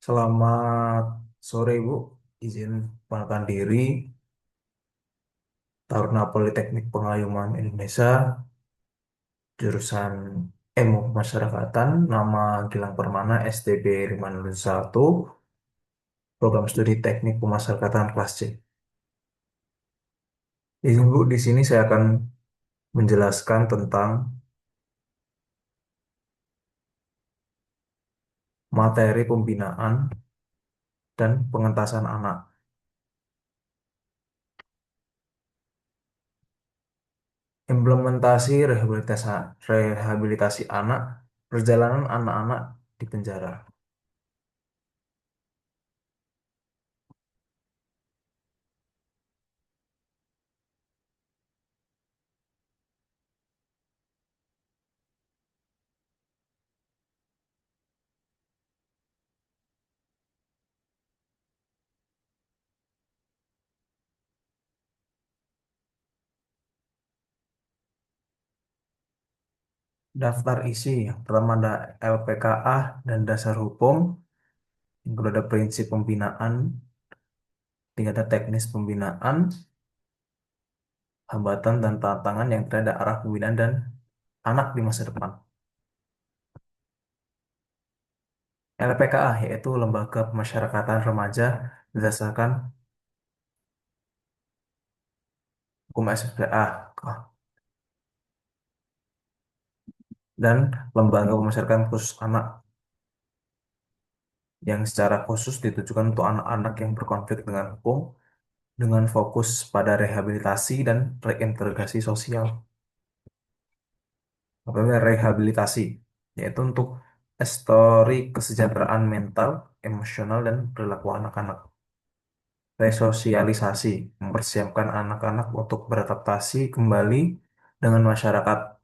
Selamat sore, Bu. Izin perkenalkan diri, Taruna Politeknik Pengayuman Indonesia, jurusan Ilmu Pemasyarakatan, nama Gilang Permana, STB 501, program studi Teknik Pemasyarakatan kelas C. Izin, Bu, di sini saya akan menjelaskan tentang materi pembinaan dan pengentasan anak. Implementasi rehabilitasi anak, perjalanan anak-anak di penjara. Daftar isi, yang pertama ada LPKA dan dasar hukum, yang kedua ada prinsip pembinaan, ketiga ada teknis pembinaan, hambatan dan tantangan, yang terakhir ada arah pembinaan dan anak di masa depan. LPKA yaitu Lembaga Pemasyarakatan Remaja berdasarkan hukum SPA, dan Lembaga Pemasyarakatan Khusus Anak yang secara khusus ditujukan untuk anak-anak yang berkonflik dengan hukum dengan fokus pada rehabilitasi dan reintegrasi sosial. Namanya rehabilitasi, yaitu untuk histori kesejahteraan mental, emosional, dan perilaku anak-anak. Resosialisasi, mempersiapkan anak-anak untuk beradaptasi kembali dengan masyarakat.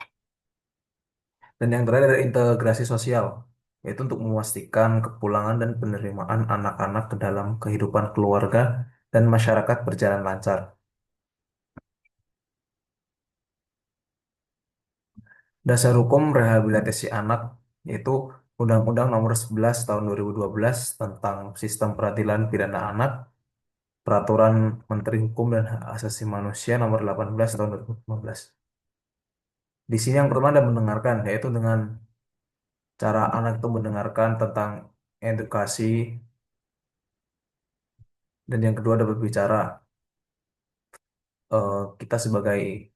Dan yang terakhir adalah integrasi sosial, yaitu untuk memastikan kepulangan dan penerimaan anak-anak ke dalam kehidupan keluarga dan masyarakat berjalan lancar. Dasar hukum rehabilitasi anak yaitu Undang-Undang Nomor 11 Tahun 2012 tentang Sistem Peradilan Pidana Anak, Peraturan Menteri Hukum dan Hak Asasi Manusia Nomor 18 Tahun 2015. Di sini yang pertama Anda mendengarkan, yaitu dengan cara anak itu mendengarkan tentang edukasi, dan yang kedua ada berbicara. Kita sebagai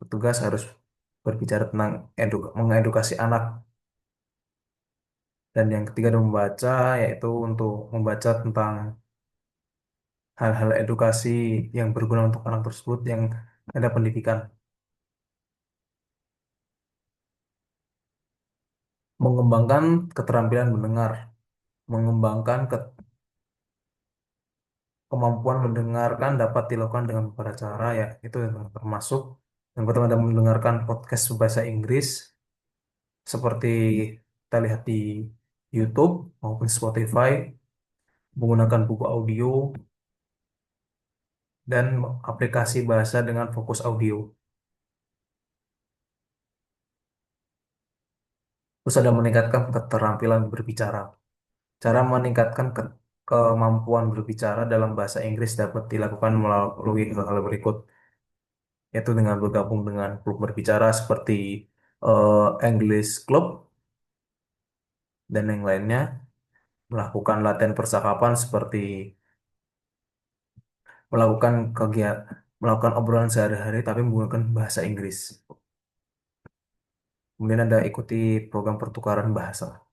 petugas harus berbicara tentang mengedukasi anak. Dan yang ketiga ada membaca, yaitu untuk membaca tentang hal-hal edukasi yang berguna untuk anak tersebut yang ada pendidikan. Mengembangkan keterampilan mendengar, mengembangkan kemampuan mendengarkan dapat dilakukan dengan beberapa cara, ya itu yang termasuk yang pertama ada mendengarkan podcast bahasa Inggris seperti kita lihat di YouTube maupun Spotify, menggunakan buku audio dan aplikasi bahasa dengan fokus audio. Terus ada meningkatkan keterampilan berbicara. Cara meningkatkan kemampuan berbicara dalam bahasa Inggris dapat dilakukan melalui hal-hal berikut, yaitu dengan bergabung dengan klub berbicara seperti English Club dan yang lainnya, melakukan latihan percakapan seperti melakukan kegiatan, melakukan obrolan sehari-hari tapi menggunakan bahasa Inggris. Kemudian ada ikuti program pertukaran bahasa.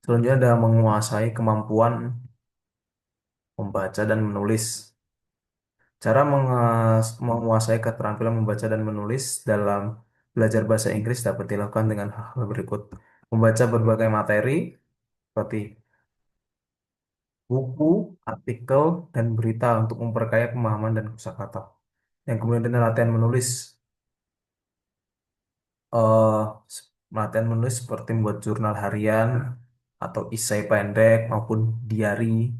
Selanjutnya ada menguasai kemampuan membaca dan menulis. Cara menguasai keterampilan membaca dan menulis dalam belajar bahasa Inggris dapat dilakukan dengan hal berikut. Membaca berbagai materi seperti buku, artikel, dan berita untuk memperkaya pemahaman dan kosakata. Yang kemudian ada latihan menulis. eh Latihan menulis seperti membuat jurnal harian atau esai pendek maupun diari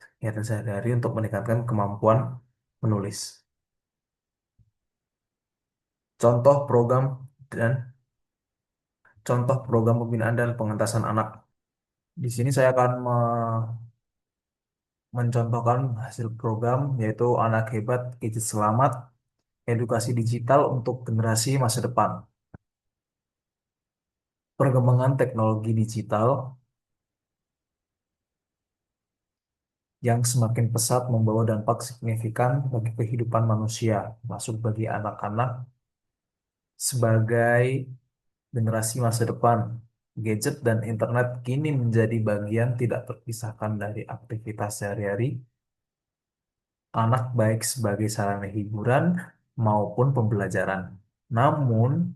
kegiatan sehari-hari untuk meningkatkan kemampuan menulis. Contoh program dan contoh program pembinaan dan pengentasan anak. Di sini saya akan mencontohkan hasil program yaitu Anak Hebat, Gadget Selamat, Edukasi Digital untuk Generasi Masa Depan. Perkembangan teknologi digital yang semakin pesat membawa dampak signifikan bagi kehidupan manusia, masuk bagi anak-anak sebagai generasi masa depan. Gadget dan internet kini menjadi bagian tidak terpisahkan dari aktivitas sehari-hari anak baik sebagai sarana hiburan maupun pembelajaran. Namun,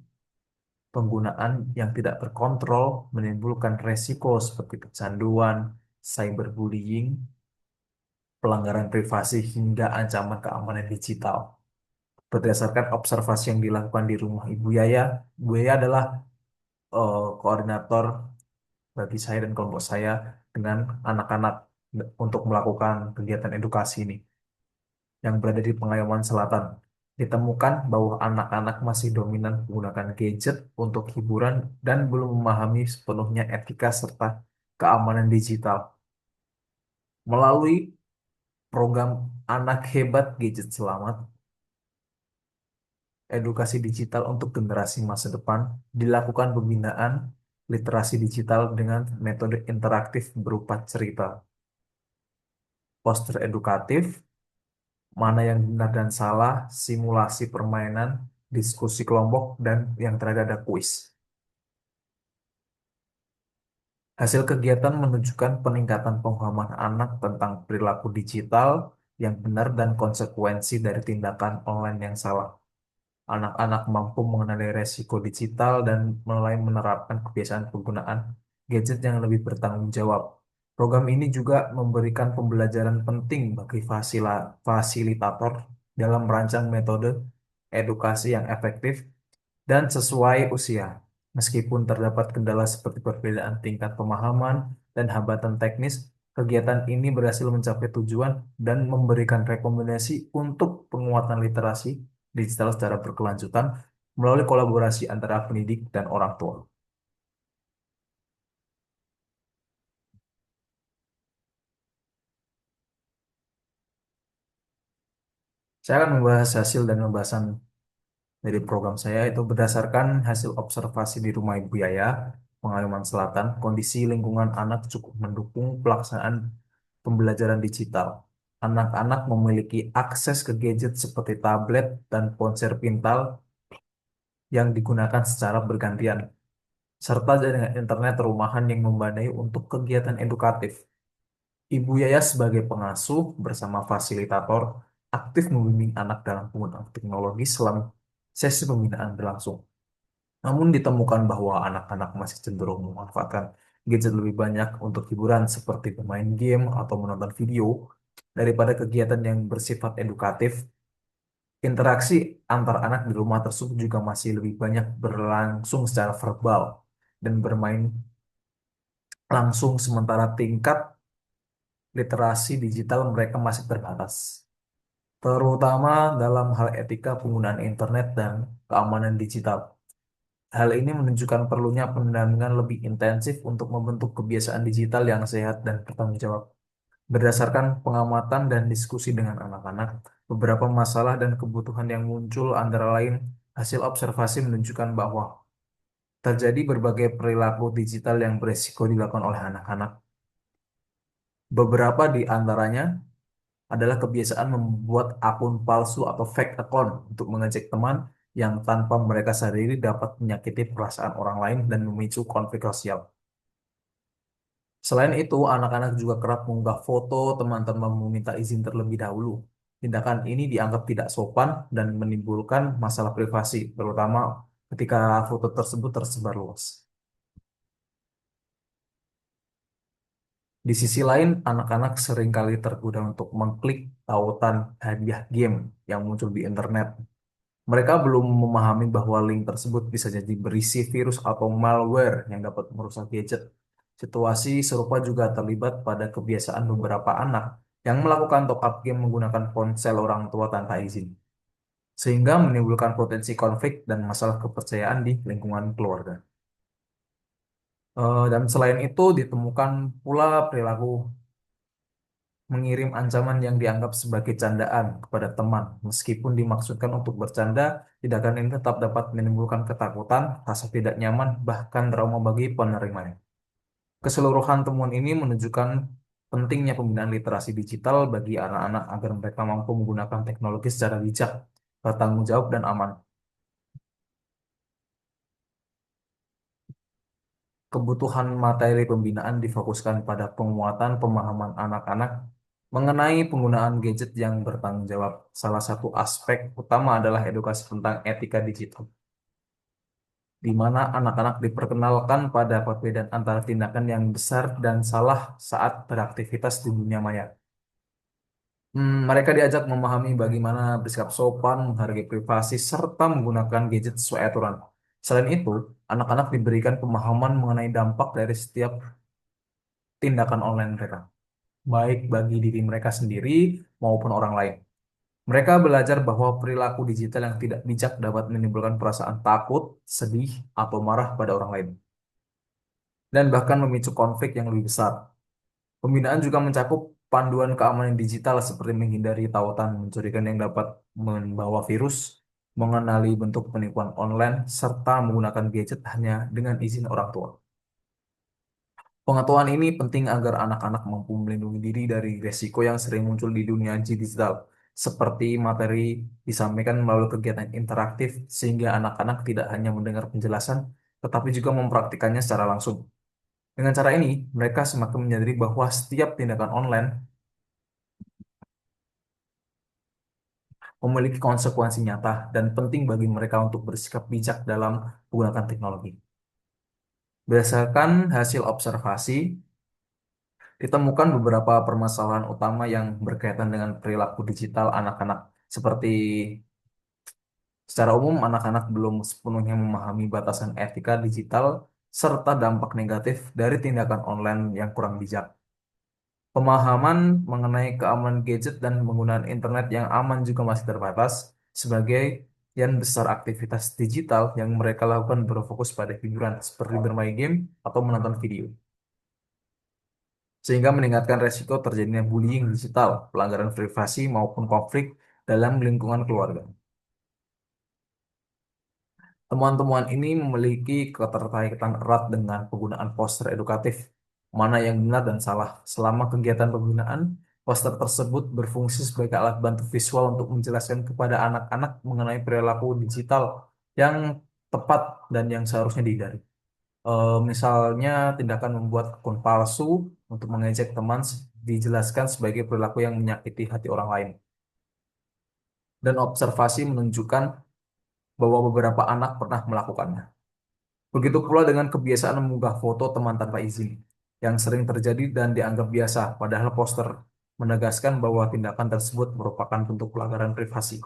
penggunaan yang tidak terkontrol menimbulkan resiko seperti kecanduan, cyberbullying, pelanggaran privasi hingga ancaman keamanan digital. Berdasarkan observasi yang dilakukan di rumah Ibu Yaya adalah koordinator bagi saya dan kelompok saya dengan anak-anak untuk melakukan kegiatan edukasi ini yang berada di Pengayoman Selatan. Ditemukan bahwa anak-anak masih dominan menggunakan gadget untuk hiburan dan belum memahami sepenuhnya etika serta keamanan digital. Melalui program Anak Hebat Gadget Selamat, edukasi digital untuk generasi masa depan, dilakukan pembinaan literasi digital dengan metode interaktif berupa cerita, poster edukatif, mana yang benar dan salah, simulasi permainan, diskusi kelompok, dan yang terakhir ada kuis. Hasil kegiatan menunjukkan peningkatan pemahaman anak tentang perilaku digital yang benar dan konsekuensi dari tindakan online yang salah. Anak-anak mampu mengenali resiko digital dan mulai menerapkan kebiasaan penggunaan gadget yang lebih bertanggung jawab. Program ini juga memberikan pembelajaran penting bagi fasilitator dalam merancang metode edukasi yang efektif dan sesuai usia. Meskipun terdapat kendala seperti perbedaan tingkat pemahaman dan hambatan teknis, kegiatan ini berhasil mencapai tujuan dan memberikan rekomendasi untuk penguatan literasi digital secara berkelanjutan melalui kolaborasi antara pendidik dan orang tua. Saya akan membahas hasil dan pembahasan dari program saya itu berdasarkan hasil observasi di rumah Ibu Yaya, Pengalaman Selatan, kondisi lingkungan anak cukup mendukung pelaksanaan pembelajaran digital. Anak-anak memiliki akses ke gadget seperti tablet dan ponsel pintar yang digunakan secara bergantian, serta jaringan internet rumahan yang memadai untuk kegiatan edukatif. Ibu Yaya sebagai pengasuh bersama fasilitator aktif membimbing anak dalam penggunaan teknologi selama sesi pembinaan berlangsung. Namun ditemukan bahwa anak-anak masih cenderung memanfaatkan gadget lebih banyak untuk hiburan seperti bermain game atau menonton video daripada kegiatan yang bersifat edukatif. Interaksi antar anak di rumah tersebut juga masih lebih banyak berlangsung secara verbal dan bermain langsung sementara tingkat literasi digital mereka masih terbatas, terutama dalam hal etika penggunaan internet dan keamanan digital. Hal ini menunjukkan perlunya pendampingan lebih intensif untuk membentuk kebiasaan digital yang sehat dan bertanggung jawab. Berdasarkan pengamatan dan diskusi dengan anak-anak, beberapa masalah dan kebutuhan yang muncul antara lain hasil observasi menunjukkan bahwa terjadi berbagai perilaku digital yang beresiko dilakukan oleh anak-anak. Beberapa di antaranya adalah kebiasaan membuat akun palsu atau fake account untuk mengejek teman yang tanpa mereka sadari dapat menyakiti perasaan orang lain dan memicu konflik sosial. Selain itu, anak-anak juga kerap mengunggah foto teman-teman meminta izin terlebih dahulu. Tindakan ini dianggap tidak sopan dan menimbulkan masalah privasi, terutama ketika foto tersebut tersebar luas. Di sisi lain, anak-anak seringkali tergoda untuk mengklik tautan hadiah game yang muncul di internet. Mereka belum memahami bahwa link tersebut bisa jadi berisi virus atau malware yang dapat merusak gadget. Situasi serupa juga terlibat pada kebiasaan beberapa anak yang melakukan top up game menggunakan ponsel orang tua tanpa izin, sehingga menimbulkan potensi konflik dan masalah kepercayaan di lingkungan keluarga. Dan selain itu ditemukan pula perilaku mengirim ancaman yang dianggap sebagai candaan kepada teman. Meskipun dimaksudkan untuk bercanda, tindakan ini tetap dapat menimbulkan ketakutan, rasa tidak nyaman, bahkan trauma bagi penerimanya. Keseluruhan temuan ini menunjukkan pentingnya pembinaan literasi digital bagi anak-anak agar mereka mampu menggunakan teknologi secara bijak, bertanggung jawab, dan aman. Kebutuhan materi pembinaan difokuskan pada penguatan pemahaman anak-anak mengenai penggunaan gadget yang bertanggung jawab. Salah satu aspek utama adalah edukasi tentang etika digital, di mana anak-anak diperkenalkan pada perbedaan antara tindakan yang besar dan salah saat beraktivitas di dunia maya. Mereka diajak memahami bagaimana bersikap sopan, menghargai privasi, serta menggunakan gadget sesuai aturan. Selain itu, anak-anak diberikan pemahaman mengenai dampak dari setiap tindakan online mereka, baik bagi diri mereka sendiri maupun orang lain. Mereka belajar bahwa perilaku digital yang tidak bijak dapat menimbulkan perasaan takut, sedih, atau marah pada orang lain, dan bahkan memicu konflik yang lebih besar. Pembinaan juga mencakup panduan keamanan digital seperti menghindari tautan mencurigakan yang dapat membawa virus, mengenali bentuk penipuan online, serta menggunakan gadget hanya dengan izin orang tua. Pengetahuan ini penting agar anak-anak mampu melindungi diri dari resiko yang sering muncul di dunia digital, seperti materi disampaikan melalui kegiatan interaktif, sehingga anak-anak tidak hanya mendengar penjelasan, tetapi juga mempraktikkannya secara langsung. Dengan cara ini, mereka semakin menyadari bahwa setiap tindakan online memiliki konsekuensi nyata dan penting bagi mereka untuk bersikap bijak dalam menggunakan teknologi. Berdasarkan hasil observasi, ditemukan beberapa permasalahan utama yang berkaitan dengan perilaku digital anak-anak, seperti secara umum anak-anak belum sepenuhnya memahami batasan etika digital serta dampak negatif dari tindakan online yang kurang bijak. Pemahaman mengenai keamanan gadget dan penggunaan internet yang aman juga masih terbatas, sebagai yang besar aktivitas digital yang mereka lakukan berfokus pada hiburan seperti bermain game atau menonton video, sehingga meningkatkan resiko terjadinya bullying digital, pelanggaran privasi maupun konflik dalam lingkungan keluarga. Temuan-temuan ini memiliki keterkaitan erat dengan penggunaan poster edukatif, mana yang benar dan salah. Selama kegiatan pembinaan, poster tersebut berfungsi sebagai alat bantu visual untuk menjelaskan kepada anak-anak mengenai perilaku digital yang tepat dan yang seharusnya dihindari. Misalnya, tindakan membuat akun palsu untuk mengejek teman dijelaskan sebagai perilaku yang menyakiti hati orang lain. Dan observasi menunjukkan bahwa beberapa anak pernah melakukannya. Begitu pula dengan kebiasaan mengunggah foto teman tanpa izin, yang sering terjadi dan dianggap biasa, padahal poster menegaskan bahwa tindakan tersebut merupakan bentuk pelanggaran privasi.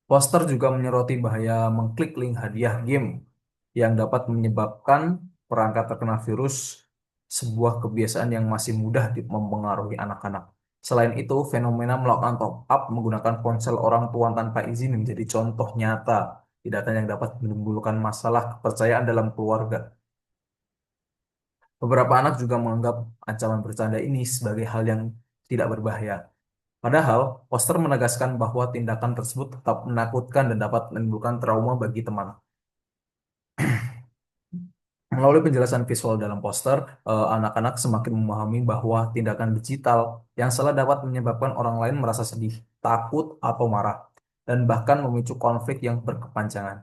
Poster juga menyoroti bahaya mengklik link hadiah game yang dapat menyebabkan perangkat terkena virus, sebuah kebiasaan yang masih mudah mempengaruhi anak-anak. Selain itu, fenomena melakukan top up menggunakan ponsel orang tua tanpa izin menjadi contoh nyata tindakan yang dapat menimbulkan masalah kepercayaan dalam keluarga. Beberapa anak juga menganggap ancaman bercanda ini sebagai hal yang tidak berbahaya. Padahal, poster menegaskan bahwa tindakan tersebut tetap menakutkan dan dapat menimbulkan trauma bagi teman. Melalui penjelasan visual dalam poster, anak-anak semakin memahami bahwa tindakan digital yang salah dapat menyebabkan orang lain merasa sedih, takut, atau marah, dan bahkan memicu konflik yang berkepanjangan.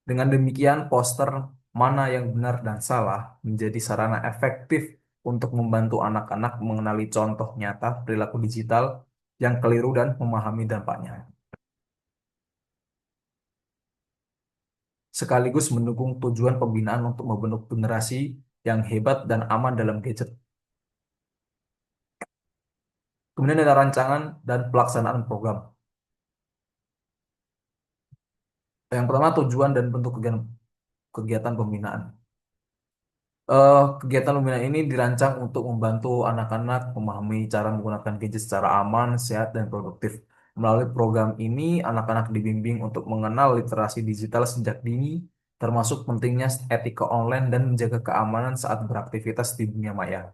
Dengan demikian, poster mana yang benar dan salah menjadi sarana efektif untuk membantu anak-anak mengenali contoh nyata perilaku digital yang keliru dan memahami dampaknya, sekaligus mendukung tujuan pembinaan untuk membentuk generasi yang hebat dan aman dalam gadget. Kemudian ada rancangan dan pelaksanaan program. Yang pertama, tujuan dan bentuk kegiatan pembinaan. Kegiatan pembinaan ini dirancang untuk membantu anak-anak memahami cara menggunakan gadget secara aman, sehat, dan produktif. Melalui program ini, anak-anak dibimbing untuk mengenal literasi digital sejak dini, termasuk pentingnya etika online dan menjaga keamanan saat beraktivitas di dunia maya.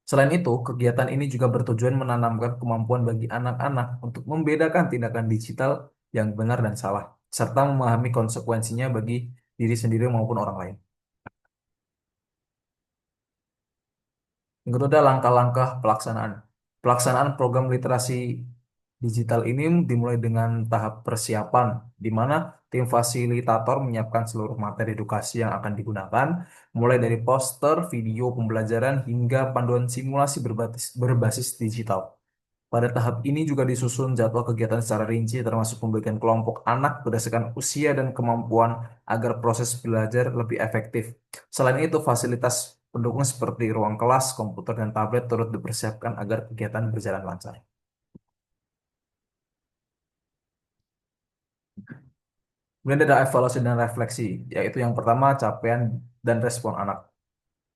Selain itu, kegiatan ini juga bertujuan menanamkan kemampuan bagi anak-anak untuk membedakan tindakan digital yang benar dan salah, serta memahami konsekuensinya bagi diri sendiri maupun orang lain. Yang kedua, ada langkah-langkah pelaksanaan. Pelaksanaan program literasi digital ini dimulai dengan tahap persiapan, di mana tim fasilitator menyiapkan seluruh materi edukasi yang akan digunakan, mulai dari poster, video pembelajaran, hingga panduan simulasi berbasis digital. Pada tahap ini juga disusun jadwal kegiatan secara rinci, termasuk pembagian kelompok anak berdasarkan usia dan kemampuan agar proses belajar lebih efektif. Selain itu, fasilitas pendukung seperti ruang kelas, komputer, dan tablet turut dipersiapkan agar kegiatan berjalan lancar. Kemudian ada evaluasi dan refleksi, yaitu yang pertama capaian dan respon anak.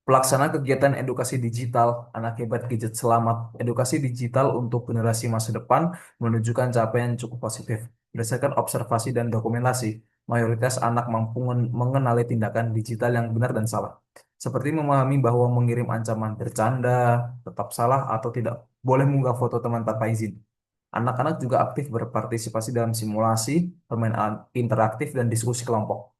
Pelaksanaan kegiatan edukasi digital, anak hebat gadget selamat, edukasi digital untuk generasi masa depan menunjukkan capaian yang cukup positif. Berdasarkan observasi dan dokumentasi, mayoritas anak mampu mengenali tindakan digital yang benar dan salah. Seperti memahami bahwa mengirim ancaman bercanda, tetap salah atau tidak boleh mengunggah foto teman tanpa izin. Anak-anak juga aktif berpartisipasi dalam simulasi, permainan interaktif, dan diskusi kelompok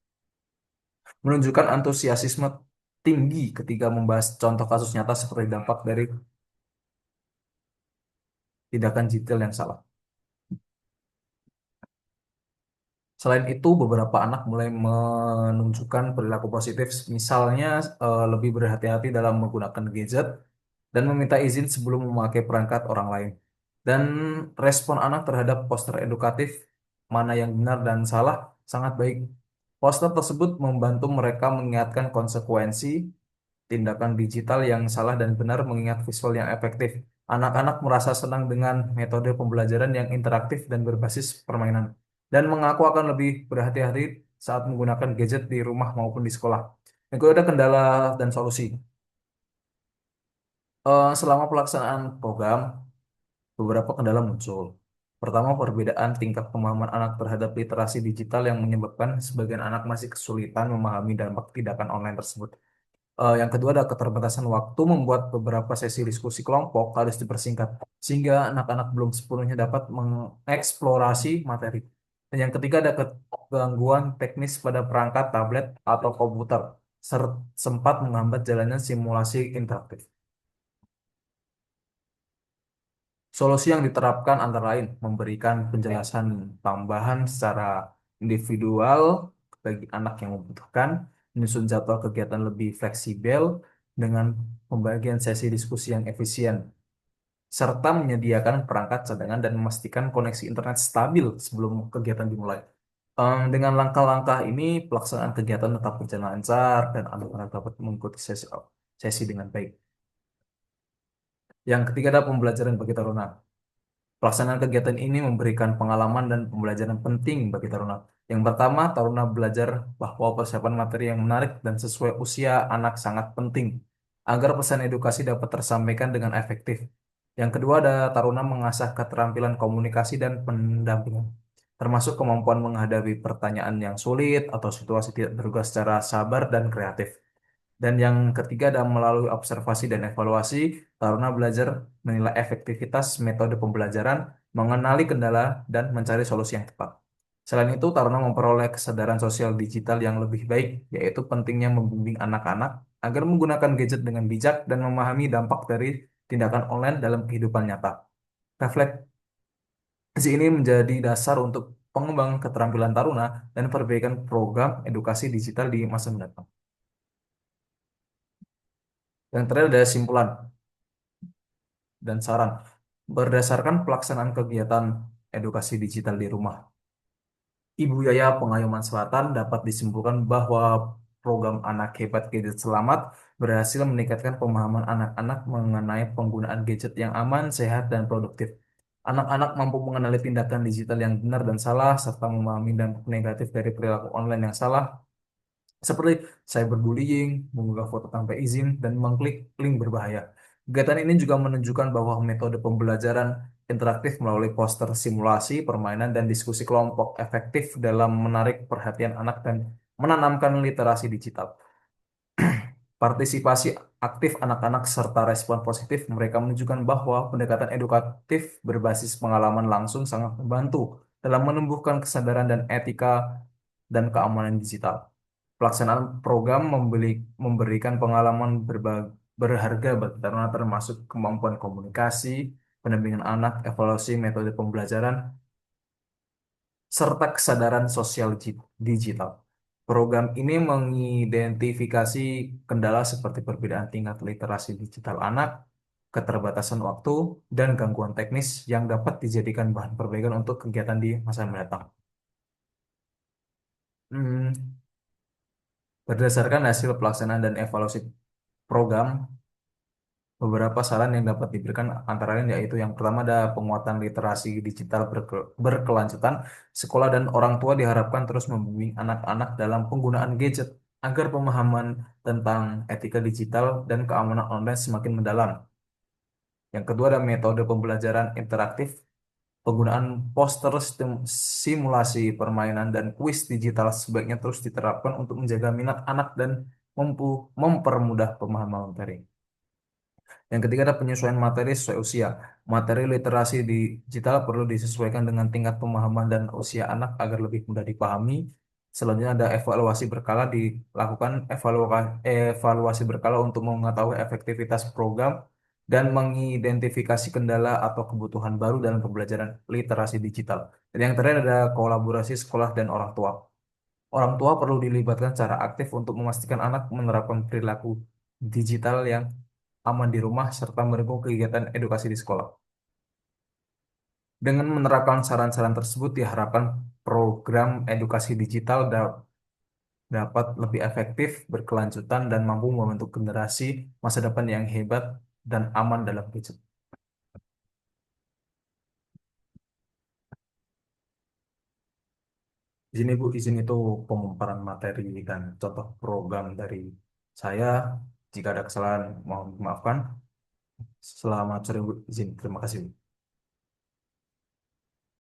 menunjukkan antusiasme tinggi ketika membahas contoh kasus nyata seperti dampak dari tindakan digital yang salah. Selain itu, beberapa anak mulai menunjukkan perilaku positif, misalnya lebih berhati-hati dalam menggunakan gadget dan meminta izin sebelum memakai perangkat orang lain. Dan respon anak terhadap poster edukatif, mana yang benar dan salah, sangat baik. Poster tersebut membantu mereka mengingatkan konsekuensi tindakan digital yang salah dan benar mengingat visual yang efektif. Anak-anak merasa senang dengan metode pembelajaran yang interaktif dan berbasis permainan, dan mengaku akan lebih berhati-hati saat menggunakan gadget di rumah maupun di sekolah. Yang kedua ada kendala dan solusi. Selama pelaksanaan program, beberapa kendala muncul. Pertama, perbedaan tingkat pemahaman anak terhadap literasi digital yang menyebabkan sebagian anak masih kesulitan memahami dampak tindakan online tersebut. Yang kedua ada keterbatasan waktu membuat beberapa sesi diskusi kelompok harus dipersingkat sehingga anak-anak belum sepenuhnya dapat mengeksplorasi materi. Dan yang ketiga ada gangguan teknis pada perangkat tablet atau komputer sempat menghambat jalannya simulasi interaktif. Solusi yang diterapkan antara lain memberikan penjelasan tambahan secara individual bagi anak yang membutuhkan, menyusun jadwal kegiatan lebih fleksibel dengan pembagian sesi diskusi yang efisien, serta menyediakan perangkat cadangan dan memastikan koneksi internet stabil sebelum kegiatan dimulai. Dengan langkah-langkah ini, pelaksanaan kegiatan tetap berjalan lancar dan anak-anak dapat mengikuti sesi dengan baik. Yang ketiga adalah pembelajaran bagi taruna. Pelaksanaan kegiatan ini memberikan pengalaman dan pembelajaran penting bagi taruna. Yang pertama, taruna belajar bahwa persiapan materi yang menarik dan sesuai usia anak sangat penting agar pesan edukasi dapat tersampaikan dengan efektif. Yang kedua, ada taruna mengasah keterampilan komunikasi dan pendampingan, termasuk kemampuan menghadapi pertanyaan yang sulit atau situasi tidak terduga secara sabar dan kreatif. Dan yang ketiga adalah melalui observasi dan evaluasi, taruna belajar menilai efektivitas metode pembelajaran, mengenali kendala, dan mencari solusi yang tepat. Selain itu, taruna memperoleh kesadaran sosial digital yang lebih baik, yaitu pentingnya membimbing anak-anak agar menggunakan gadget dengan bijak dan memahami dampak dari tindakan online dalam kehidupan nyata. Refleksi ini menjadi dasar untuk pengembangan keterampilan taruna dan perbaikan program edukasi digital di masa mendatang. Yang terakhir ada simpulan dan saran. Berdasarkan pelaksanaan kegiatan edukasi digital di rumah, Ibu Yaya Pengayoman Selatan dapat disimpulkan bahwa program Anak Hebat Gadget Selamat berhasil meningkatkan pemahaman anak-anak mengenai penggunaan gadget yang aman, sehat, dan produktif. Anak-anak mampu mengenali tindakan digital yang benar dan salah, serta memahami dampak negatif dari perilaku online yang salah, seperti cyberbullying, mengunggah foto tanpa izin, dan mengklik link berbahaya. Kegiatan ini juga menunjukkan bahwa metode pembelajaran interaktif melalui poster simulasi, permainan, dan diskusi kelompok efektif dalam menarik perhatian anak dan menanamkan literasi digital. Partisipasi aktif anak-anak serta respon positif mereka menunjukkan bahwa pendekatan edukatif berbasis pengalaman langsung sangat membantu dalam menumbuhkan kesadaran dan etika dan keamanan digital. Pelaksanaan program memberikan pengalaman berharga bagi taruna termasuk kemampuan komunikasi, pendampingan anak, evaluasi metode pembelajaran, serta kesadaran sosial digital. Program ini mengidentifikasi kendala seperti perbedaan tingkat literasi digital anak, keterbatasan waktu, dan gangguan teknis yang dapat dijadikan bahan perbaikan untuk kegiatan di masa mendatang. Hmm, Berdasarkan hasil pelaksanaan dan evaluasi program, beberapa saran yang dapat diberikan antara lain yaitu yang pertama ada penguatan literasi digital berkelanjutan. Sekolah dan orang tua diharapkan terus membimbing anak-anak dalam penggunaan gadget agar pemahaman tentang etika digital dan keamanan online semakin mendalam. Yang kedua ada metode pembelajaran interaktif. Penggunaan poster, simulasi permainan, dan kuis digital sebaiknya terus diterapkan untuk menjaga minat anak dan mempermudah pemahaman materi. Yang ketiga ada penyesuaian materi sesuai usia. Materi literasi digital perlu disesuaikan dengan tingkat pemahaman dan usia anak agar lebih mudah dipahami. Selanjutnya ada evaluasi berkala dilakukan evaluasi berkala untuk mengetahui efektivitas program dan mengidentifikasi kendala atau kebutuhan baru dalam pembelajaran literasi digital. Dan yang terakhir ada kolaborasi sekolah dan orang tua. Orang tua perlu dilibatkan secara aktif untuk memastikan anak menerapkan perilaku digital yang aman di rumah serta mendukung kegiatan edukasi di sekolah. Dengan menerapkan saran-saran tersebut diharapkan program edukasi digital dapat lebih efektif, berkelanjutan, dan mampu membentuk generasi masa depan yang hebat dan aman dalam gadget. Di sini Bu, izin itu pemaparan materi dan contoh program dari saya. Jika ada kesalahan, mohon dimaafkan. Selamat sore Bu, izin. Terima kasih Bu.